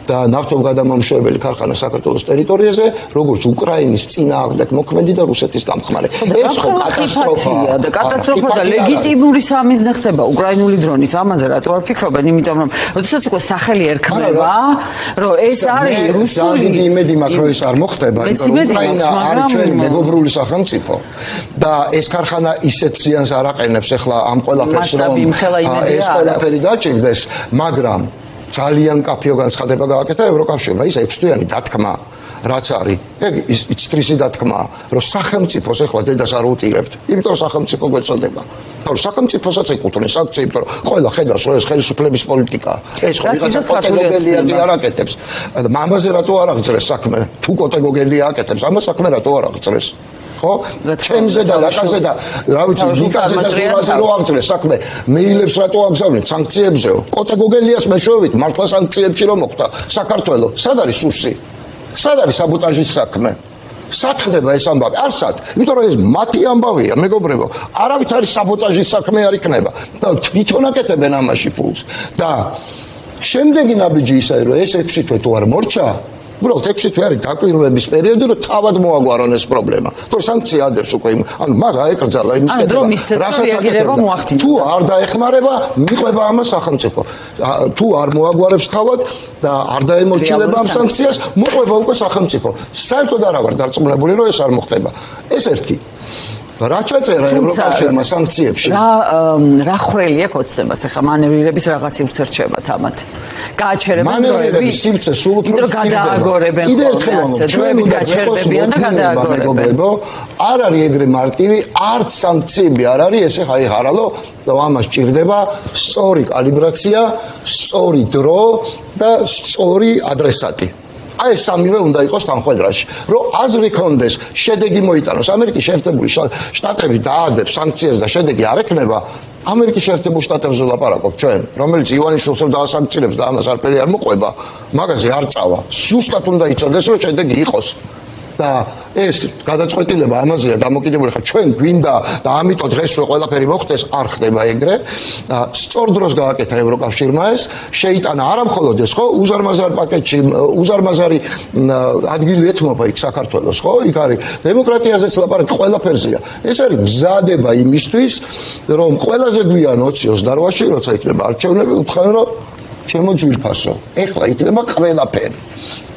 [SPEAKER 1] და ნავთობგადამამუშავებელი ქარხანა საქართველოს ტერიტორიაზე, როგორც უკრაინის წინააღმდეგ მოქმედი და რუსეთის დამხმარე.
[SPEAKER 2] ეს ხო კატასტროფაა და კატასტროფა და ლეგიტიმური სამიზნე ხდება უკრაინული დრონის. ამაზე რატო არ ფიქრობენ? იმიტომ რომ როდესაც უკვე სახელი ერქმება, რომ ეს არის რუსული.
[SPEAKER 1] ძალიან დიდი იმედი მაქვს, რომ ეს არ მოხდება, იმიტომ რომ უკრაინა არის ჩვენი მეგობრული სახელმწიფო და ეს ქარხანა ისეთ ზიანს არ აყენებს ახლა ამ ყველაფერს, რომ ეს ყველაფერი დაჭირდეს, მაგრამ ძალიან კაფეო განცხადება გააკეთა ევროკავშირმა, ის 6 თვიანი დათქმა, რაც არის, ეგ ის თრისი დათქმაა, რომ სახელმწიფოს ახლა დედას არ უტირებთ, იმიტომ რომ სახელმწიფო გვეწოდება. თორე სახელმწიფოსაც ეკუთვნის საქციები, იმიტომ რომ ყველა ხედავს, რომ ეს ხელისუფლების პოლიტიკაა. ეს ხო ვიღაცა კოტეგოგელია არ აკეთებს. ამაზე რატო არ აღწრეს საქმე? თუ კოტეგოგელია აკეთებს, ამას საქმე რატო არ აღწრეს? ხო? ჩემზე და ლაკაზე და რა ვიცი, ვიკაზე და ზურაზე რო აღწრეს საქმე, მეილებს რატო აგზავნით სანქციებზეო? კოტეგოგელიას მეშვევით, მართლა სანქციებში რომ მოხდა საქართველო. სად არის სუსი? სად არის საბოტაჟის საქმე? სად ხდება ეს ამბავი? არსად, იმიტომ რომ ეს მათი ამბავია, მეგობრებო. არავითარი საბოტაჟის საქმე არ იქნება. და თვითონ აკეთებენ ამაში ფულს. და შემდეგი ნაბიჯი ისაა, რომ ეს 6 თვე თუ არ მორჩა, უბრალოდ 6 თვე არის დაკვირვების პერიოდი, რომ თავად მოაგვარონ ეს პრობლემა. თორე სანქცია ადებს უკვე ანუ მას აეკრძალა იმის კეთება. რასაც აკეთებდა. თუ არ დაეხმარება, მიყვება ამას სახელმწიფო. თუ არ მოაგვარებს თავად და არ დაემორჩილება ამ სანქციას, მოყვება უკვე სახელმწიფო. საერთოდ არ ვარ დარწმუნებული, რომ ეს არ მოხდება. ეს ერთი. რა ჩაწერა ევროკავშირმა სანქციებში?
[SPEAKER 2] რა ხრელია ქოცებას ახლა მანევრირების რაღაცი ურჩერჩებათ ამათ. გააჩერებენ დროები.
[SPEAKER 1] სივრცე სულ უფრო
[SPEAKER 2] იმიტომ გადააგორებენ.
[SPEAKER 1] კიდევ ერთხელ
[SPEAKER 2] დროები გაჩერებიან და გადააგორებენ.
[SPEAKER 1] არ არის ეგრე მარტივი, არც სანქციები არ არის, ესე ხაი ხარალო და ამას ჭირდება სწორი კალიბრაცია, სწორი დრო და სწორი ადრესატი. აი ეს სამივე უნდა იყოს თანხმედრაში, რომ აზრი კონდეს, შედეგი მოიტანოს. ამერიკის შეერთებული შტატები დაადებს სანქციებს და შედეგი არ ექნება. ამერიკის შეერთებულ შტატებზე ვლაპარაკობ ჩვენ, რომელიც ივანიშვილს დაასანქცირებს და ამას არაფერი არ მოყვება, მაგაზე არ წავა. ზუსტად უნდა იცოდეს, რომ შედეგი იყოს. და ეს გადაწყვეტილება ამაზეა დამოკიდებული, ხა ჩვენ გვინდა და ამიტომ დღეს რო ყველაფერი მოხდეს არ ხდება ეგრე. სწორ დროს გააკეთა ევროკავშირმა ეს, შეიტანა არა მხოლოდ ეს, ხო, უზარმაზარ პაკეტში, უზარმაზარი ადგილი ეთმობა იქ საქართველოს, ხო? იქ არის დემოკრატიაზეც ლაპარაკი, ყველაფერზეა. ეს არის მზადება იმისთვის, რომ ყველაზე გვიან 28-ში, როცა იქნება არჩევნები, უთხრენ რომ ჩემო ძვირფასო, ეხლა იქნება ყველაფერი.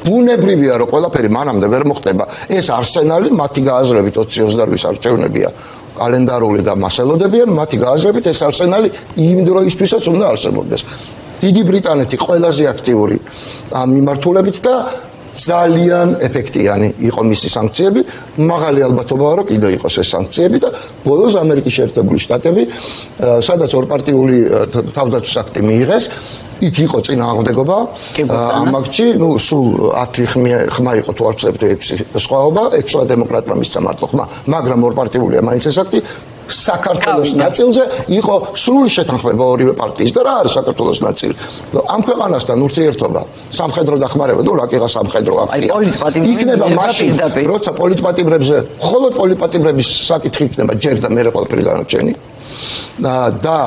[SPEAKER 1] ბუნებრივია რომ ყველაფერი მანამდე ვერ მოხდება. ეს არსენალი მათი გააზრებით 2028-ის არჩევნებია კალენდარული და მასელოდებია, მათი გააზრებით ეს არსენალი იმ დროისთვისაც უნდა არსებობდეს. დიდი ბრიტანეთი ყველაზე აქტიური ამ მიმართულებით და ძალიან ეფექტიანი იყო მისი სანქციები, მაღალი ალბათობაა რომ კიდე იყოს ეს სანქციები და ბოლოს ამერიკის შეერთებული შტატები, სადაც ორპარტიული თავდაცვის აქტი მიიღეს, იქ იყო წინააღმდეგობა ამ აქტში, ნუ სულ 10 ხმა იყო თუ არ ვცემთ 6 სხვაობა, 6 დემოკრატმა მისცა მარტო ხმა, მაგრამ ორპარტიულია მაინც ეს აქტი. საქართველოს ნაწილზე იყო სრული შეთანხმება ორივე პარტიის და რა არის საქართველოს ნაწილი? ამ ქვეყანასთან ურთიერთობა, სამხედრო დახმარება, თუ რაკიღა სამხედრო აქტია. იქნება მაშინ, როცა პოლიტპატიმრებზე, მხოლოდ პოლიტპატიმრების საკითხი იქნება ჯერ და მერე ყველაფერი დანარჩენი. და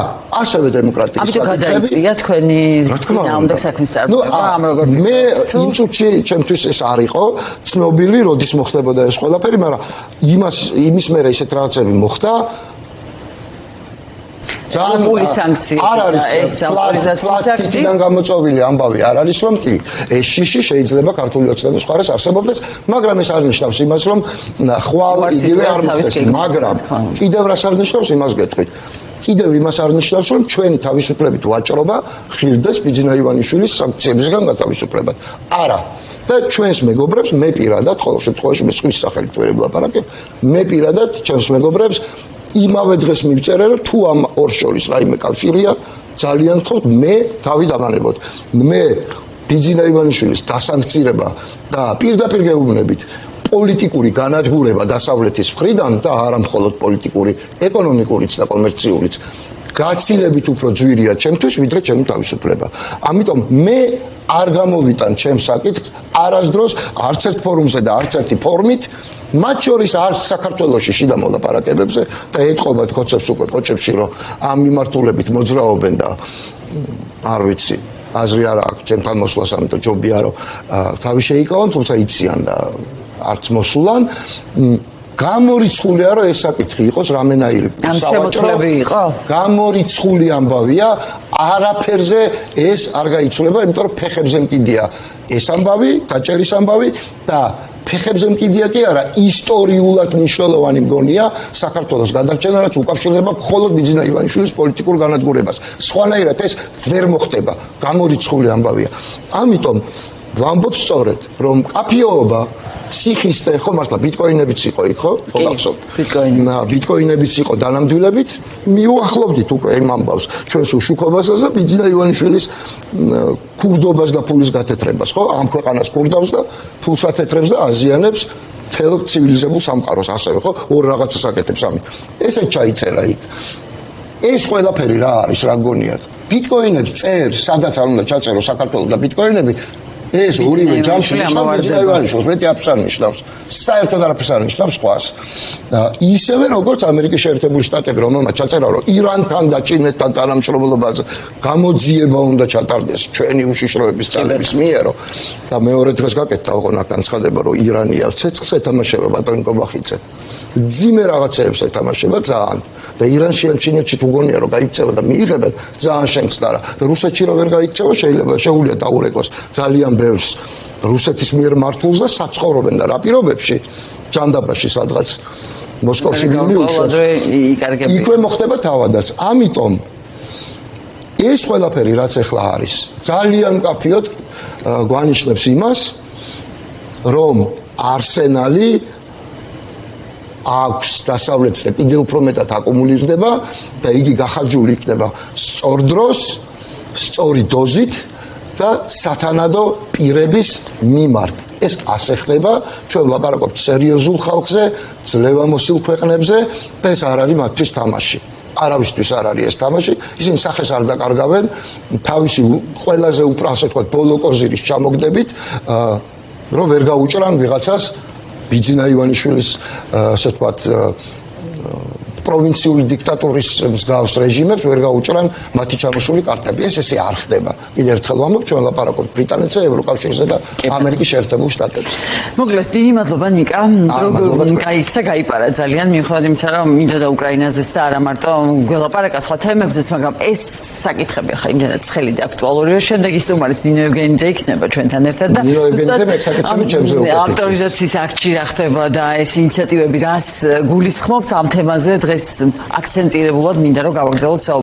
[SPEAKER 1] ასევე დემოკრატიის
[SPEAKER 2] საკითხები. ამიტომ გადაიწია თქვენი ძინაამდე საქმის წარმოება, ამ როგორ
[SPEAKER 1] მე იმ წუთში ჩემთვის ეს არ იყო ცნობილი, როდის მოხდებოდა ეს ყველაფერი, მაგრამ იმის მერე ისეთ რაღაცები მოხდა.
[SPEAKER 2] ძალიან სანქციები
[SPEAKER 1] არ არის
[SPEAKER 2] ეს ავტორიზაციის აქტიდან
[SPEAKER 1] გამოწვეული ამბავი არ არის რომ კი ეს შიში შეიძლება ქართული ოცნების მხარეს არსებობდეს, მაგრამ ეს არ ნიშნავს იმას რომ ხვალ იგივე არ მოხდეს, მაგრამ კიდევ რას არ ნიშნავს იმას გეტყვით. კიდევ იმას არ ნიშნავს რომ ჩვენი თავისუფლებით ვაჭრობა ხირდეს ბიძინა ივანიშვილის სანქციებისგან გათავისუფლებად. არა. და ჩვენს მეგობრებს მე პირადად ყოველ შემთხვევაში მე სხვის სახელით ვერ ვლაპარაკებ, მე პირადად ჩემს მეგობრებს იმავე დღეს მივწერე რომ თუ ამ ორ შორის რაიმე კავშირია, ძალიან ვთქვათ მე თავი დამანებოდ. მე ბიძინა ივანიშვილის დასანქცირება და პირდაპირ გეუბნებით პოლიტიკური განადგურება დასავლეთის მხრიდან და არა მხოლოდ პოლიტიკური, ეკონომიკურიც და კომერციულიც გაცილებით უფრო ძვირია ჩემთვის, ვიდრე ჩემი თავისუფლება. ამიტომ მე არ გამოვიტან ჩემს საკითხს არასდროს არც ერთ ფორუმზე და არც ერთი ფორმით, მათ შორის არც საქართველოში შიდა მოლაპარაკებებზე და ეთყობათ კოცებს უკვე კოჭებში, რომ ამ მიმართულებით მოძრაობენ და არ ვიცი. აზრი არ აქვს ჩემთან მოსვლას, ამიტომ ჯობია რომ თავი შეიკავონ, თუმცა იციან და არც მოსულან. გამორიცხულია რომ ეს საკითხი იყოს რამენაირი
[SPEAKER 2] შემოწმები იყო?
[SPEAKER 1] გამორიცხული ამბავია, არაფერზე ეს არ გაიცვლება, იმიტომ რომ ფეხებზე მკიდია ეს ამბავი, დაჭერის ამბავი და ფეხებზე მკიდია კი არა, ისტორიულად მნიშვნელოვანი მგონია საქართველოს გადარჩენა, რაც უკავშირდება მხოლოდ ბიძინა ივანიშვილის პოლიტიკურ განადგურებას. სხვანაირად ეს ვერ მოხდება, გამორიცხული ამბავია. ამიტომ ვამბობ სწორედ, რომ კაფეობა სიხისტე ხო მართლა ბიტკოინებიც იყო იქ ხო?
[SPEAKER 2] ხო,
[SPEAKER 1] ბიტკოინებიც იყო დანამდვილებით, მიუახლოვდით უკვე იმ ამბავს ჩვენს უშუქობასაც და ბიძინა ივანიშვილის ქურდობას და ფულის გათეთრებას, ხო? ამ ქვეყანას ქურდავს და ფულს ათეთრებს და აზიანებს თელ ცივილიზებულ სამყაროს ასევე, ხო? ორ რაღაცას აკეთებს ამით. ესე ჩაიწერა იქ. ეს ყველაფერი რა არის, რა გონიათ? ბიტკოინებს წერ, სადაც არ უნდა ჩაწერო საქართველოს და ბიტკოინები ეს ორივე ჯამში ნიშნავს, მეტი აფს არ ნიშნავს, საერთოდ არაფერს არ ნიშნავს სხვას. ისევე როგორც ამერიკის შეერთებული შტატები, რომელმაც ჩაწერა, რომ ირანთან და ჩინეთთან თანამშრომლობაზე გამოძიება უნდა ჩატარდეს ჩვენი უშიშროების ძალების მიერო და მეორე დღეს გაკეთდა ოღონდ განცხადება, რომ ირანია ცეცხლს ეთამაშება ბატონი კობახიძე. ძიმე რაღაცეებს ეთამაშება ძალიან და ირანში ან ჩინეთში თუ გონია რომ გაიქცევა და მიიღებენ ძალიან შემცდარა და რუსეთში რომ ვერ გაიქცევა შეიძლება შეუძლია დაურეკოს ძალიან ბევრს რუსეთის მიერ მართულს და საცხოვრობენ და რა პირობებში ჯანდაბაში სადღაც მოსკოვში მიუშვეს იქვე მოხდება თავადაც ამიტომ ეს ყველაფერი რაც ახლა არის ძალიან მკაფიოდ გვანიშნებს იმას რომ არსენალი აქვს დასავლეთს და კიდევ უფრო მეტად აკუმულირდება და იგი გახარჯული იქნება სწორ დროს, სწორი დოზით და სათანადო პირების მიმართ. ეს ასე ხდება, ჩვენ ვლაპარაკობთ სერიოზულ ხალხზე, ძლევამოსილ ქვეყნებზე და ეს არ არის მათთვის თამაში. არავისთვის არ არის ეს თამაში, ისინი სახეს არ დაკარგავენ, თავისი ყველაზე უფრო ასე ვთქვათ ბოლო კოზირის ჩამოგდებით, რომ ვერ გაუჭრან ვიღაცას ბიძინა ივანიშვილის ასე ვთქვათ პროვინციული დიქტატურის მსგავს რეჟიმებს ვერ გაუჭრან მათი ჩამოსული კარტები. ესე არ ხდება. კიდევ ერთხელ ვამბობ, ჩვენ ლაპარაკობთ ბრიტანეთზე, ევროკავშირზე და ამერიკის შეერთებულ შტატებზე.
[SPEAKER 2] მოკლედ, დიდი მადლობა ნიკა. გაიქცა, გაიპარა ძალიან, მიუხედავად იმისა, რომ მინდოდა უკრაინაზეც და არა მარტო გველაპარაკა სხვა თემებზეც, მაგრამ ეს საკითხები ახლა იმდენად ცხელი და აქტუალურია. შემდეგ ის უმარიც ნინო ევგენიძე იქნება ჩვენთან ერთად და
[SPEAKER 1] ნინო ევგენიძე მე საკითხები ჩემზე უკეთეს.
[SPEAKER 2] ავტორიზაციის აქტში რა ხდება და ეს ინიციატივები რას გულისხმობს ამ თემაზე დღეს აქცენტირებულად მინდა რომ გავაგრძელოთ